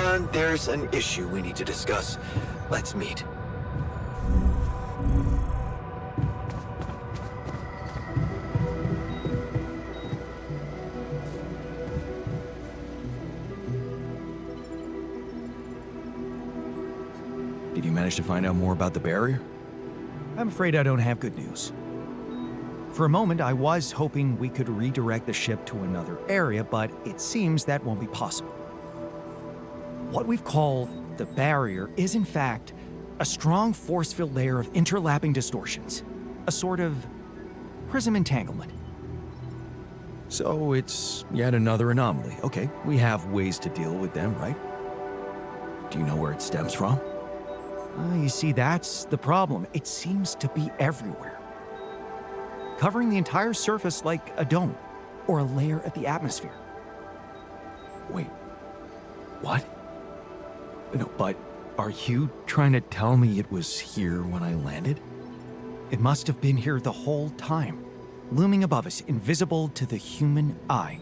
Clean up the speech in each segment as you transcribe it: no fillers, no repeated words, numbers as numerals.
Jan, there's an issue we need to discuss. Let's meet. Did you manage to find out more about the barrier? I'm afraid I don't have good news. For a moment, I was hoping we could redirect the ship to another area, but it seems that won't be possible. What we've called the barrier is, in fact, a strong force-filled layer of interlapping distortions. A sort of prism entanglement. So it's yet another anomaly. Okay, we have ways to deal with them, right? Do you know where it stems from? You see, that's the problem. It seems to be everywhere. Covering the entire surface like a dome, or a layer of the atmosphere. Wait, what? No, but are you trying to tell me it was here when I landed? It must have been here the whole time, looming above us, invisible to the human eye.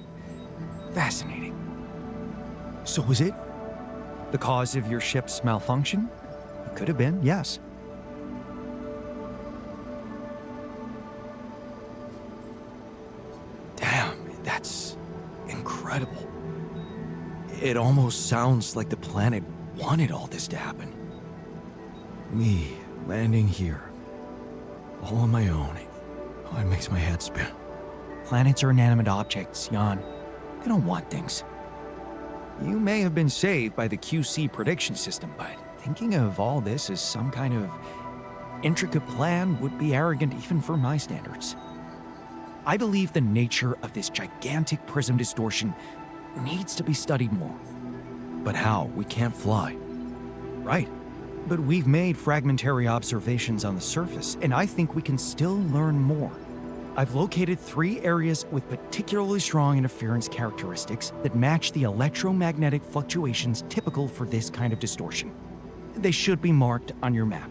Fascinating. So was it the cause of your ship's malfunction? It could have been, yes. Damn, that's incredible. It almost sounds like the planet wanted all this to happen. Me landing here, all on my own. Oh, it makes my head spin. Planets are inanimate objects, Jan. They don't want things. You may have been saved by the QC prediction system, but thinking of all this as some kind of intricate plan would be arrogant even for my standards. I believe the nature of this gigantic prism distortion needs to be studied more. But how? We can't fly. Right. But we've made fragmentary observations on the surface, and I think we can still learn more. I've located 3 areas with particularly strong interference characteristics that match the electromagnetic fluctuations typical for this kind of distortion. They should be marked on your map.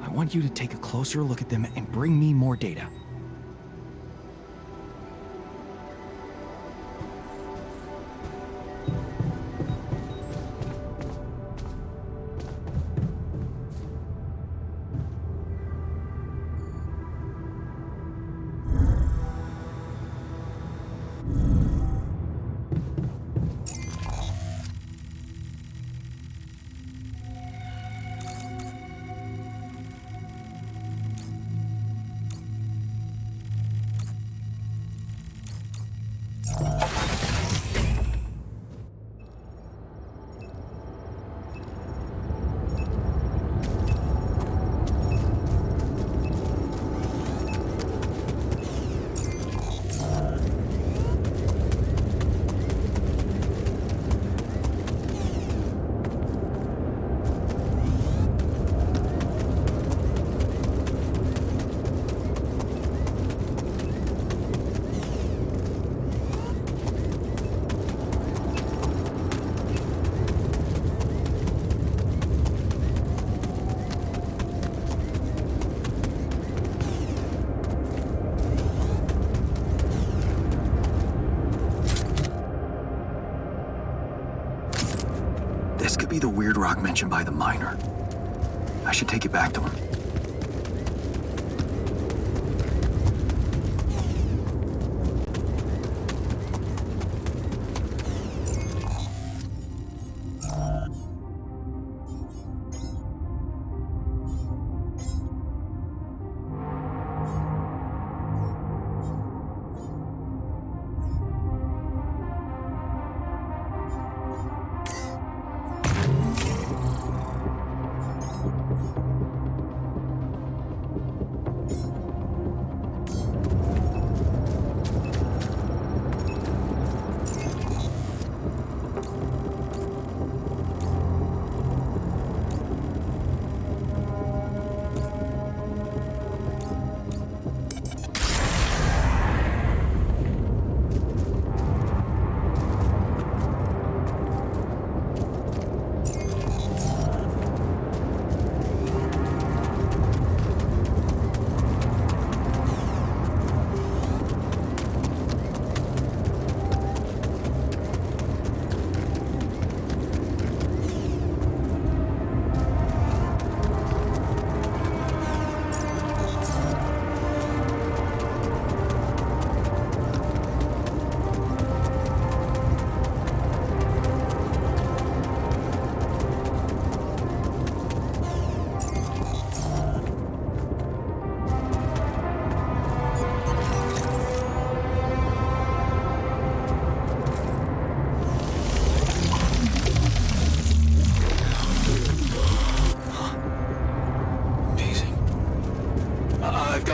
I want you to take a closer look at them and bring me more data. This could be the weird rock mentioned by the miner. I should take it back to him.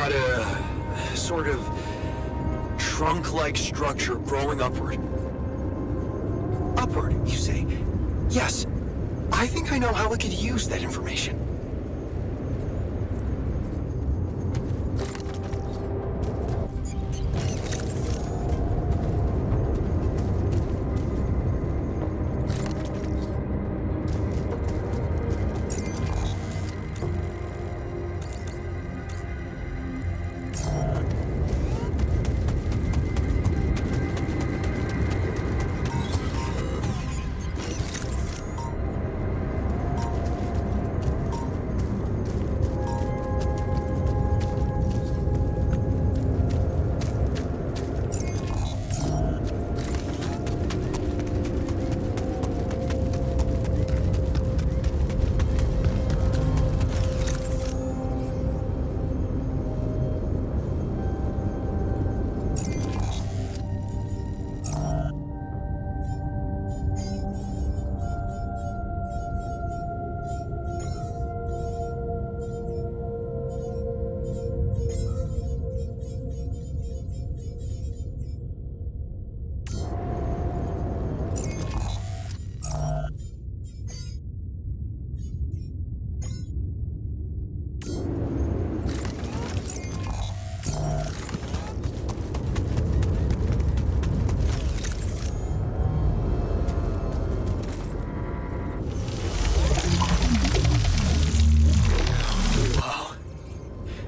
got a sort of trunk-like structure growing upward. Upward, you say? Yes. I think I know how I could use that information.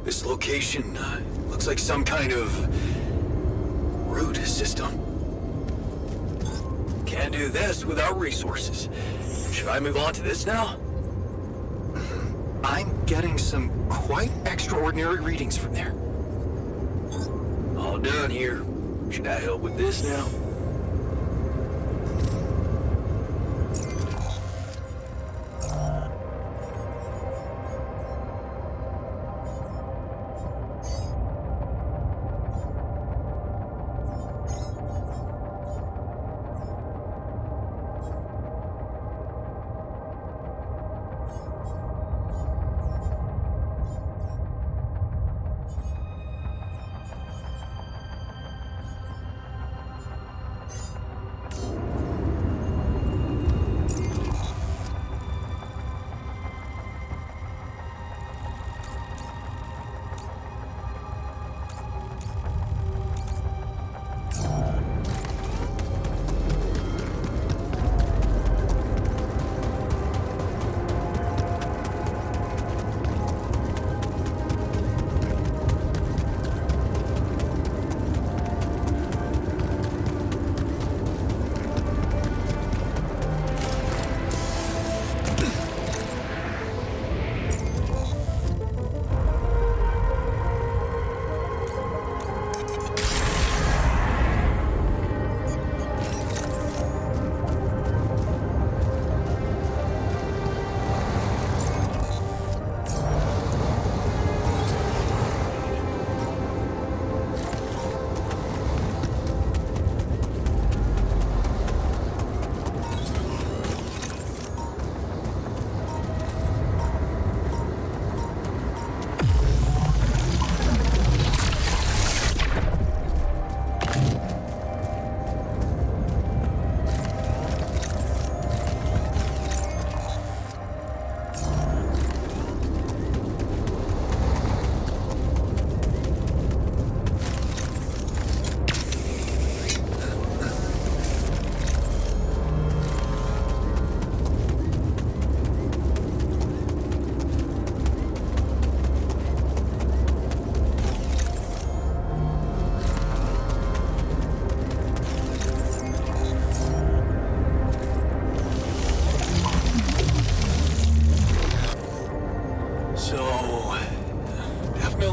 This location looks like some kind of root system. Can't do this without resources. Should I move on to this now? I'm getting some quite extraordinary readings from there. All done here. Should I help with this now?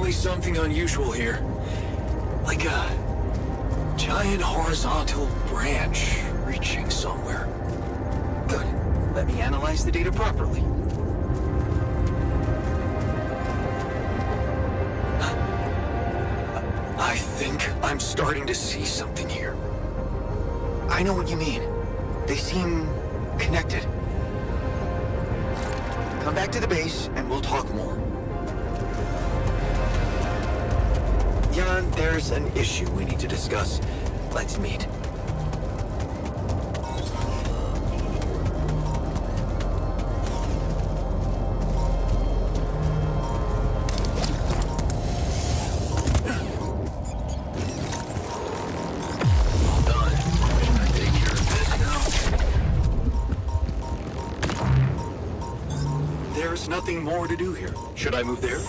Something unusual here. Like a giant horizontal branch reaching somewhere. Good. Let me analyze the data properly. I think I'm starting to see something here. I know what you mean. They seem connected. Come back to the base and we'll talk more. there's an issue we need to discuss. Let's meet. There's nothing more to do here. Should I move there?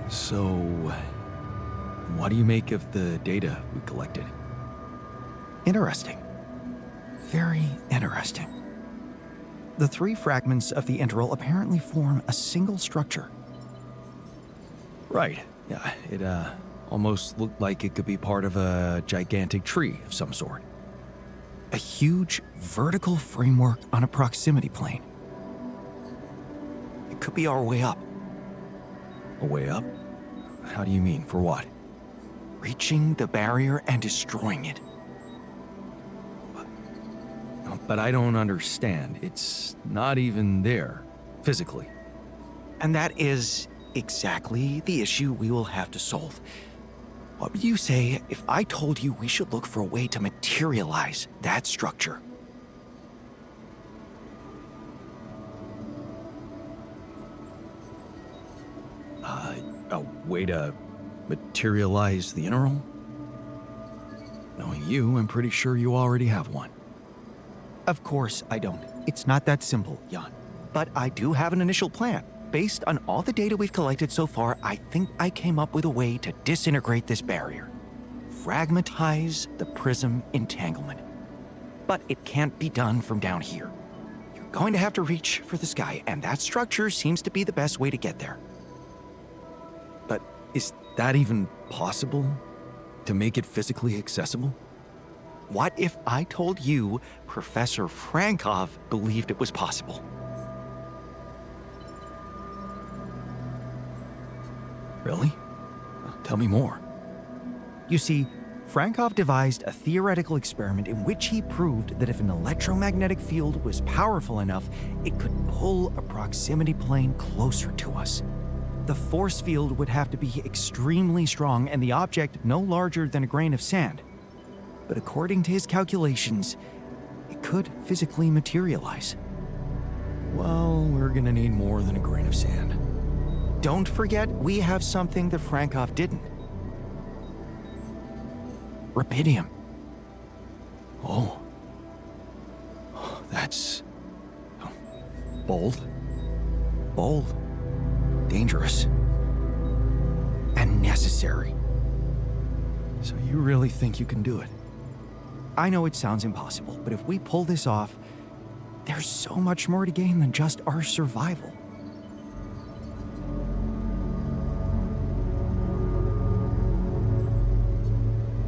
So, what do you make of the data we collected? Interesting. Very interesting. The three fragments of the interval apparently form a single structure. Right. Yeah, it almost looked like it could be part of a gigantic tree of some sort. A huge vertical framework on a proximity plane. It could be our way up. A way up? How do you mean? For what? Reaching the barrier and destroying it. But I don't understand. It's not even there, physically. And that is exactly the issue we will have to solve. What would you say if I told you we should look for a way to materialize that structure? A way to materialize the interval? Knowing you, I'm pretty sure you already have one. Of course I don't. It's not that simple, Jan. But I do have an initial plan. Based on all the data we've collected so far, I think I came up with a way to disintegrate this barrier. Fragmentize the prism entanglement. But it can't be done from down here. You're going to have to reach for the sky, and that structure seems to be the best way to get there. But is that even possible? To make it physically accessible? What if I told you Professor Frankov believed it was possible? Really? Tell me more. You see, Frankov devised a theoretical experiment in which he proved that if an electromagnetic field was powerful enough, it could pull a proximity plane closer to us. The force field would have to be extremely strong and the object no larger than a grain of sand. But according to his calculations, it could physically materialize. Well, we're gonna need more than a grain of sand. Don't forget, we have something that Frankov didn't. Rubidium. Oh. That's... bold. Bold. Dangerous. And necessary. So you really think you can do it? I know it sounds impossible, but if we pull this off, there's so much more to gain than just our survival.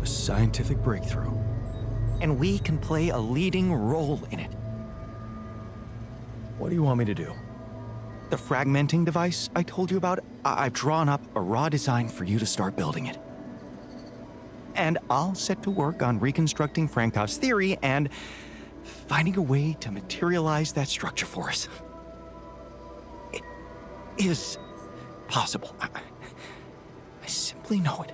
A scientific breakthrough. And we can play a leading role in it. What do you want me to do? The fragmenting device I told you about, I've drawn up a raw design for you to start building it. And I'll set to work on reconstructing Frankov's theory and finding a way to materialize that structure for us. It is possible. I simply know it.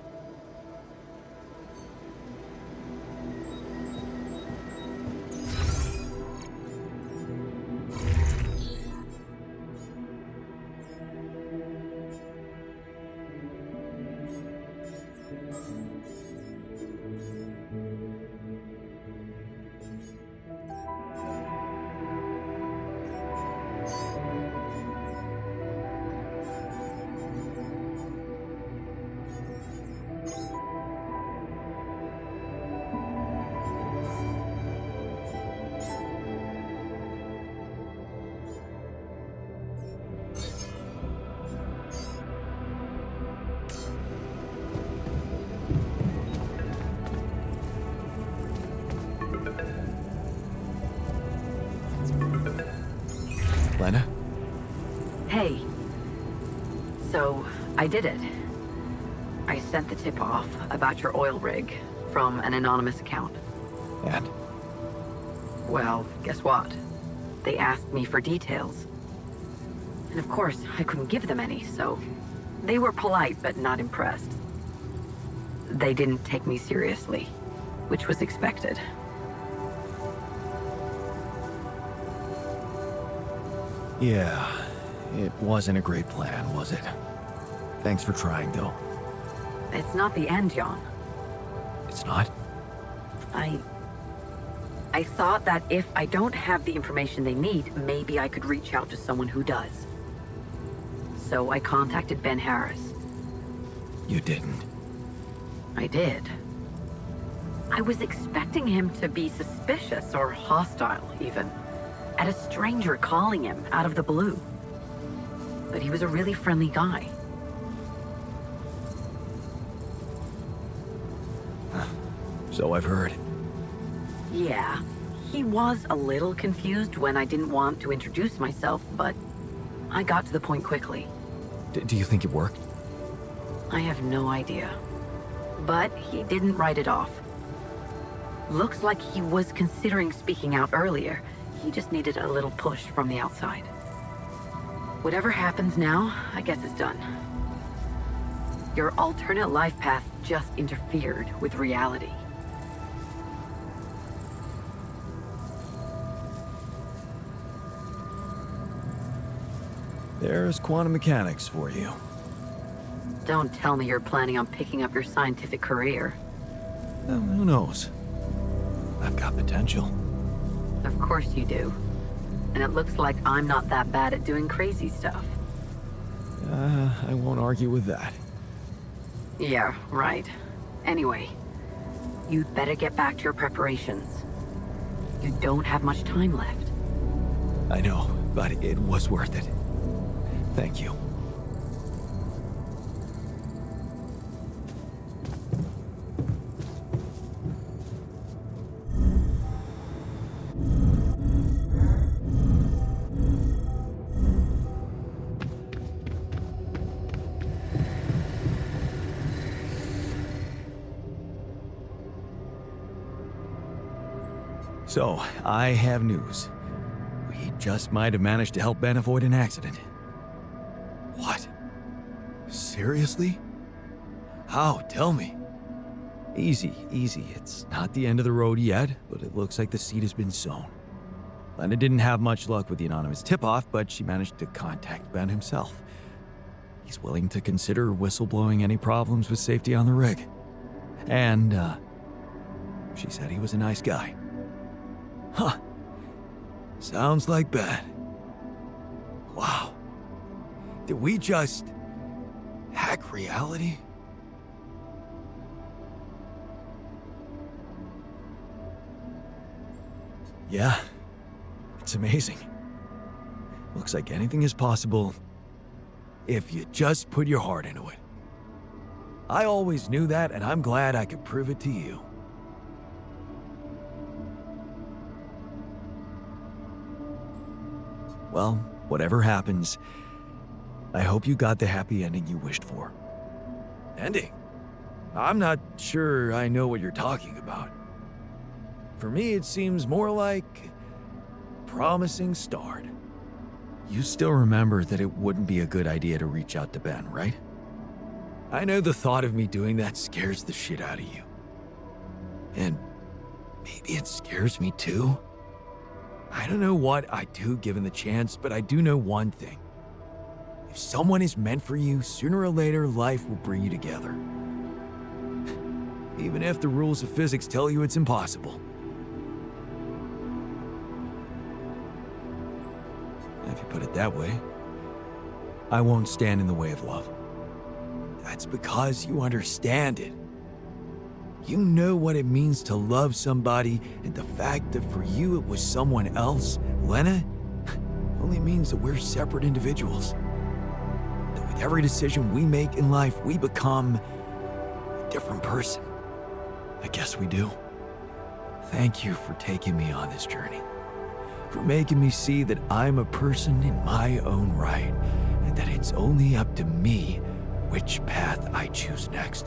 So, I did it. I sent the tip-off about your oil rig from an anonymous account. And? Well, guess what? They asked me for details. And of course, I couldn't give them any, so they were polite but not impressed. They didn't take me seriously, which was expected. Yeah, it wasn't a great plan, was it? Thanks for trying, though. It's not the end, Jan. It's not? I thought that if I don't have the information they need, maybe I could reach out to someone who does. So I contacted Ben Harris. You didn't. I did. I was expecting him to be suspicious or hostile, even, at a stranger calling him out of the blue. But he was a really friendly guy. So I've heard. Yeah, he was a little confused when I didn't want to introduce myself, but I got to the point quickly. Do you think it worked? I have no idea. But he didn't write it off. Looks like he was considering speaking out earlier. He just needed a little push from the outside. Whatever happens now, I guess it's done. Your alternate life path just interfered with reality. There's quantum mechanics for you. Don't tell me you're planning on picking up your scientific career. Who knows? I've got potential. Of course you do. And it looks like I'm not that bad at doing crazy stuff. I won't argue with that. Yeah, right. Anyway, you'd better get back to your preparations. You don't have much time left. I know, but it was worth it. Thank you. So, I have news. We just might have managed to help Ben avoid an accident. What? Seriously? How? Tell me. Easy, easy. It's not the end of the road yet, but it looks like the seed has been sown. Lena didn't have much luck with the anonymous tip-off, but she managed to contact Ben himself. He's willing to consider whistleblowing any problems with safety on the rig. And, she said he was a nice guy. Huh. Sounds like Ben. Wow. Did we just hack reality? Yeah, it's amazing. Looks like anything is possible if you just put your heart into it. I always knew that, and I'm glad I could prove it to you. Well, whatever happens, I hope you got the happy ending you wished for. Ending? I'm not sure I know what you're talking about. For me, it seems more like promising start. You still remember that it wouldn't be a good idea to reach out to Ben, right? I know the thought of me doing that scares the shit out of you. And maybe it scares me too. I don't know what I'd do given the chance, but I do know one thing. If someone is meant for you, sooner or later, life will bring you together. Even if the rules of physics tell you it's impossible. If you put it that way, I won't stand in the way of love. That's because you understand it. You know what it means to love somebody, and the fact that for you it was someone else, Lena, only means that we're separate individuals. That with every decision we make in life, we become a different person. I guess we do. Thank you for taking me on this journey. For making me see that I'm a person in my own right, and that it's only up to me which path I choose next.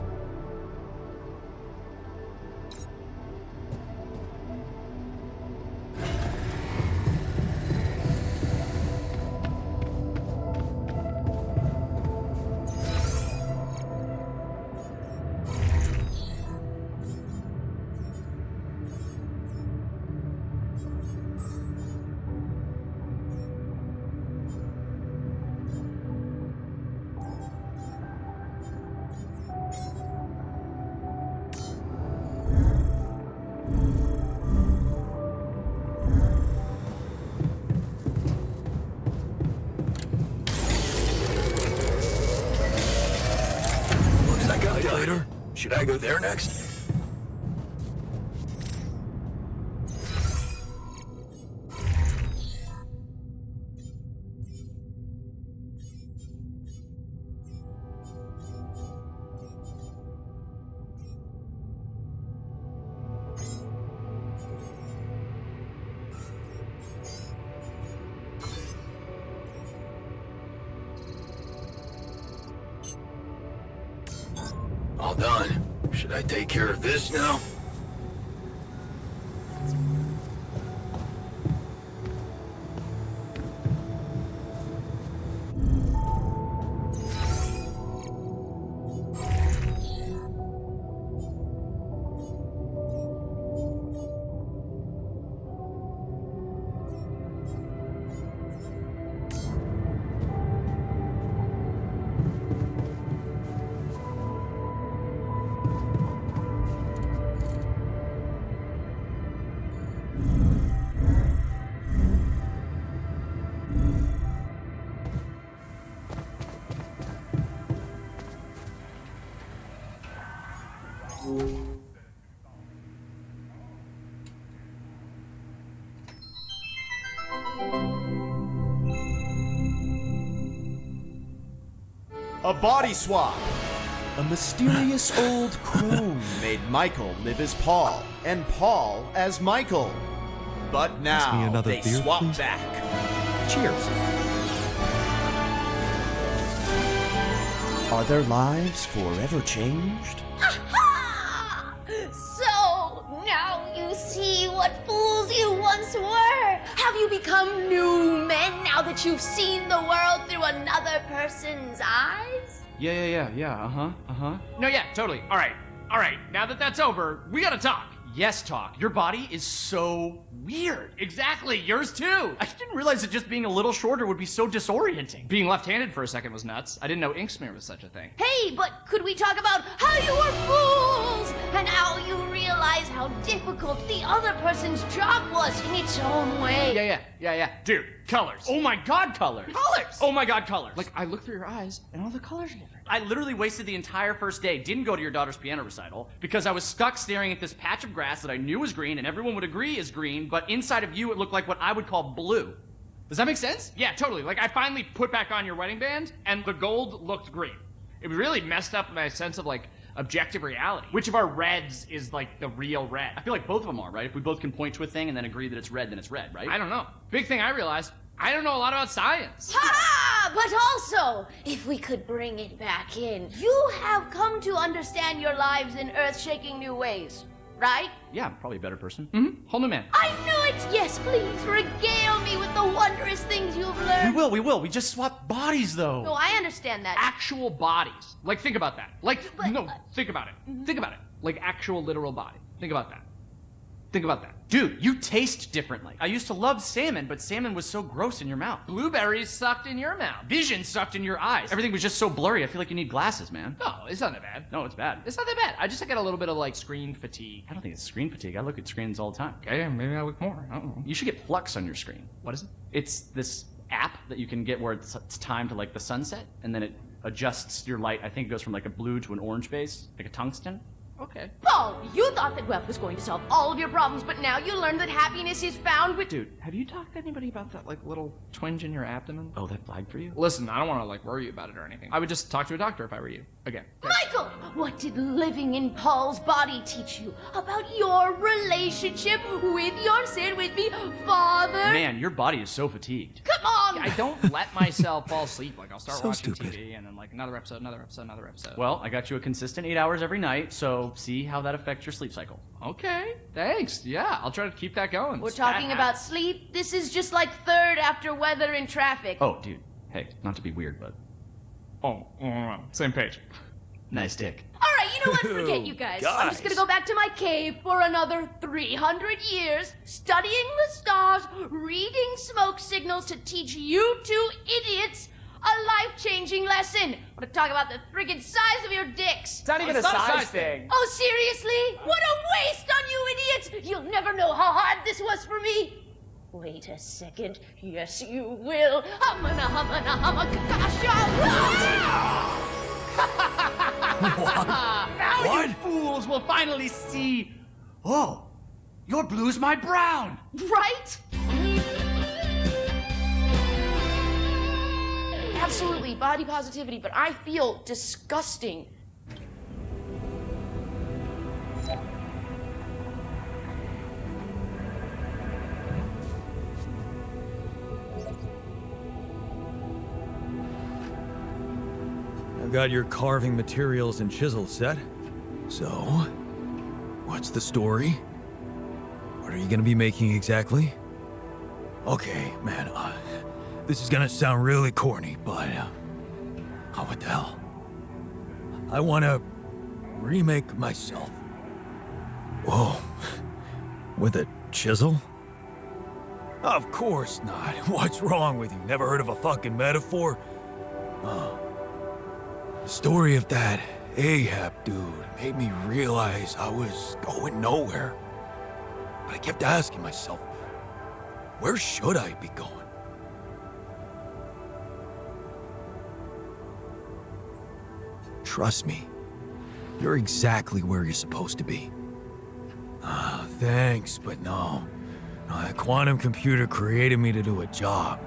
Should I go there next? All done. Should I take care of this now? A body swap. A mysterious old crone made Michael live as Paul, and Paul as Michael. But me now another they beer, swap please. back. Cheers. Are their lives forever changed? So, now you see what fools you once were. Have you become new men now that you've seen the world through another person's eyes? Yeah, No, yeah, totally. All right, now that that's over, we gotta talk. Yes, talk. Your body is so weird. Exactly, yours too. I didn't realize that just being a little shorter would be so disorienting. Being left-handed for a second was nuts. I didn't know ink smear was such a thing. Hey, but could we talk about how you were fools and how you realized how difficult the other person's job was in its own way? Yeah. Dude, colors. Oh my god, colors. Colors! Oh my god, colors. Like, I look through your eyes and all the colors are different. I literally wasted the entire first day, didn't go to your daughter's piano recital, because I was stuck staring at this patch of grass that I knew was green and everyone would agree is green, but inside of you it looked like what I would call blue. Does that make sense? Yeah, totally. Like, I finally put back on your wedding band and the gold looked green. It really messed up my sense of, like, objective reality. Which of our reds is, like, the real red? I feel like both of them are, right? If we both can point to a thing and then agree that it's red, then it's red, right? I don't know. Big thing I realized, I don't know a lot about science. Ha! But also, if we could bring it back in, you have come to understand your lives in earth-shaking new ways, right? Yeah, I'm probably a better person. Mm-hmm. Whole new man. I knew it! Yes, please, regale me with the wondrous things you've learned. We will. We just swap bodies, though. No, I understand that. Actual bodies. Like, think about that. Like, But, no, think about it. Think about it. Like, actual literal body. Think about that. Think about that. Dude, you taste differently. I used to love salmon, but salmon was so gross in your mouth. Blueberries sucked in your mouth. Vision sucked in your eyes. Everything was just so blurry. I feel like you need glasses, man. No, it's not that bad. No, it's bad. It's not that bad. I just got a little bit of, like, screen fatigue. I don't think it's screen fatigue. I look at screens all the time. Okay, maybe I look more. I don't know. You should get Flux on your screen. What is it? It's this app that you can get where it's timed to, like, the sunset, and then it adjusts your light. I think it goes from, like, a blue to an orange base, like a tungsten. Okay. Paul, you thought that wealth was going to solve all of your problems, but now you learn that happiness is found with... Dude, have you talked to anybody about that, like, little twinge in your abdomen? Oh, that flagged for you? Listen, I don't want to, like, worry you about it or anything. I would just talk to a doctor if I were you. Again. Okay. Michael, what did living in Paul's body teach you about your relationship with your, say it with me, father? Man, your body is so fatigued. Come on! I don't let myself fall asleep. Like, I'll start So watching stupid. TV and then, like, another episode. Well, I got you a consistent 8 hours every night, so see how that affects your sleep cycle. Okay, thanks. Yeah, I'll try to keep that going. We're talking about sleep. This is just like third after weather in traffic. Oh, dude. Hey, not to be weird, but... Oh, same page. Nice dick. All right, you know what? Forget you guys. I'm just gonna go back to my cave for another 300 years, studying the stars, reading smoke signals to teach you two idiots a life-changing lesson. I want to talk about the friggin' size of your dicks. It's not even a size thing. Oh, seriously? What a waste on you idiots! You'll never know how hard this was for me. Wait a second. Yes, you will. Humana, humana, Now What? you fools will finally see... Oh, your blue's my brown. Right? Absolutely, body positivity, but I feel disgusting. I've got your carving materials and chisel set. So, what's the story? What are you gonna be making exactly? Okay, man, this is gonna sound really corny, but, oh, what the hell? I wanna remake myself. Whoa, with a chisel? Of course not. What's wrong with you? Never heard of a fucking metaphor? The story of that Ahab dude made me realize I was going nowhere. But I kept asking myself, where should I be going? Trust me, you're exactly where you're supposed to be. Thanks, but no. No, the quantum computer created me to do a job.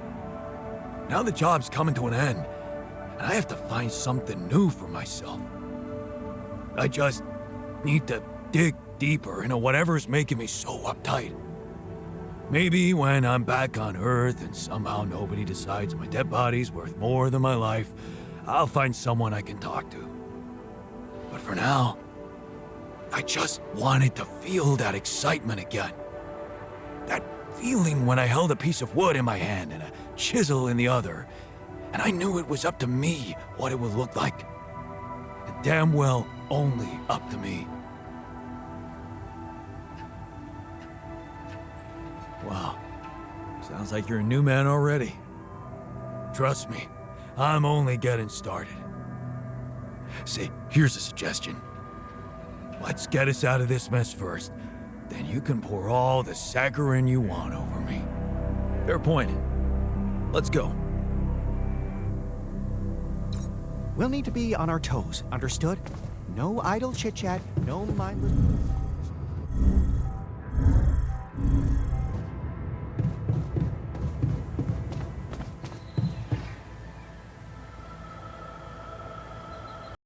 Now the job's coming to an end, and I have to find something new for myself. I just need to dig deeper into whatever's making me so uptight. Maybe when I'm back on Earth and somehow nobody decides my dead body's worth more than my life, I'll find someone I can talk to. But for now, I just wanted to feel that excitement again. That feeling when I held a piece of wood in my hand and a chisel in the other, and I knew it was up to me what it would look like. And damn well only up to me. Wow, sounds like you're a new man already. Trust me, I'm only getting started. See, here's a suggestion. Let's get us out of this mess first. Then you can pour all the saccharin you want over me. Fair point. Let's go. We'll need to be on our toes, understood? No idle chit-chat, no mindless...